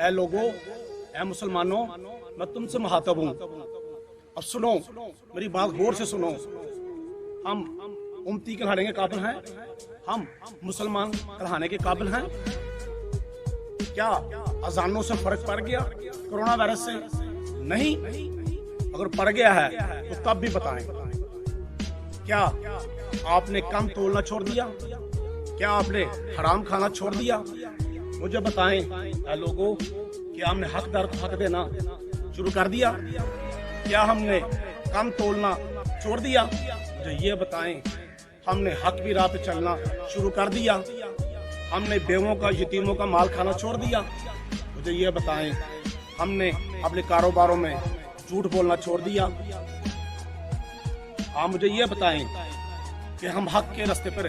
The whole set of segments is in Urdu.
اے لوگوں، اے مسلمانوں، میں تم سے مخاطب ہوں، اب سنو، میری بات غور سے سنو۔ ہم امتی کہلانے کے قابل ہیں؟ ہم مسلمان کہلانے کے قابل ہیں؟ کیا اذانوں سے فرق پڑ گیا کرونا وائرس سے؟ نہیں۔ اگر پڑ گیا ہے تو تب بھی بتائیں۔ کیا آپ نے کم تولنا چھوڑ دیا؟ کیا آپ نے حرام کھانا چھوڑ دیا؟ مجھے بتائیں اے لوگوں، کیا ہم نے حق دار کو حق دینا شروع کر دیا؟ کیا ہم نے کم تولنا چھوڑ دیا؟ مجھے یہ بتائیں، ہم نے حق بھی راہ پہ چلنا شروع کر دیا؟ ہم نے بیووں کا یتیموں کا مال کھانا چھوڑ دیا؟ مجھے یہ بتائیں، ہم نے اپنے کاروباروں میں جھوٹ بولنا چھوڑ دیا؟ آپ مجھے یہ بتائیں کہ ہم حق کے راستے پر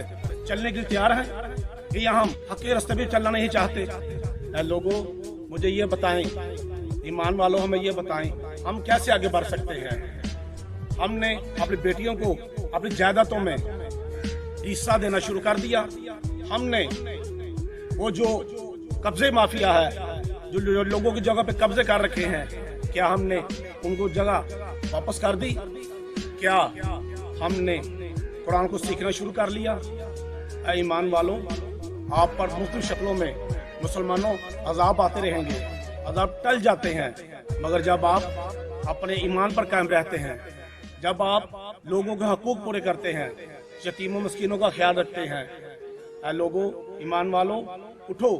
چلنے کے لیے تیار ہیں کہ یا ہم حق کے راستے پہ چلنا نہیں چاہتے؟ اے لوگوں، مجھے یہ بتائیں، ایمان والوں ہمیں یہ بتائیں، ہم کیسے آگے بڑھ سکتے ہیں؟ ہم نے اپنی بیٹیوں کو اپنی جائیدادوں میں حصہ دینا شروع کر دیا۔ ہم نے وہ جو قبضے مافیا ہے، جو لوگوں کی جگہ پہ قبضے کر رکھے ہیں، کیا ہم نے ان کو جگہ واپس کر دی؟ کیا ہم نے قرآن کو سیکھنا شروع کر لیا؟ اے ایمان والوں، آپ پر مختلف شکلوں میں مسلمانوں عذاب آتے رہیں گے، عذاب ٹل جاتے ہیں، مگر جب آپ اپنے ایمان پر قائم رہتے ہیں، جب آپ لوگوں کے حقوق پورے کرتے ہیں، یتیموں مسکینوں کا خیال رکھتے ہیں، اے لوگوں، ایمان والوں، اٹھو،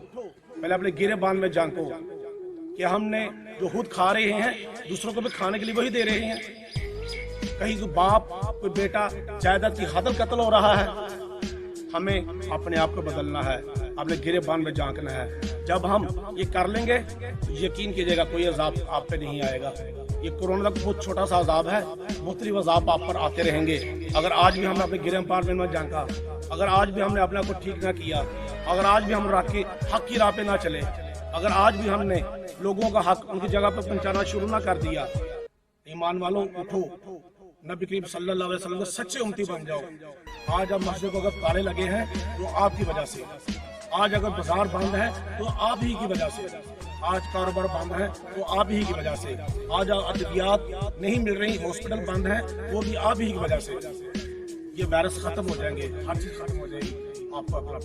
پہلے اپنے گرے باندھ میں جانکو کہ ہم نے جو خود کھا رہے ہیں دوسروں کو بھی کھانے کے لیے وہی دے رہے ہیں۔ کہیں کوئی باپ کوئی بیٹا جائیداد کی خاطر قتل ہو رہا ہے، ہمیں اپنے آپ کو بدلنا ہے، اپنے گرے باندھ میں جھانکنا ہے۔ جب ہم یہ کر لیں گے تو یقین کیجیے گا کوئی عذاب آپ پہ نہیں آئے گا۔ یہ کورونا کا بہت چھوٹا سا عذاب ہے، مختلف عذاب آپ پر آتے رہیں گے۔ اگر آج بھی ہم نے اپنے گرے باندھ میں جھانکا، اگر آج بھی ہم نے اپنے آپ کو ٹھیک نہ کیا، اگر آج بھی ہم حق کی راہ پہ نہ چلے، اگر آج بھی ہم نے لوگوں کا حق ان کی جگہ پہ پہنچانا شروع نہ کر دیا، ایمان والوں اٹھو، نبی کریم صلی اللہ علیہ وسلم کے سچے امتی بن جاؤ۔ آج اب مسجد کو اگر تالے لگے ہیں تو آپ کی وجہ سے، آج اگر بازار بند ہے تو آپ ہی کی وجہ سے، آج کاروبار بند ہے تو آپ ہی کی وجہ سے، آج ادویات نہیں مل رہی، ہاسپٹل بند ہیں، وہ بھی آپ ہی کی وجہ سے۔ یہ وائرس ختم ہو جائیں گے، ہر چیز ختم ہو جائے گی، آپ کو اپنا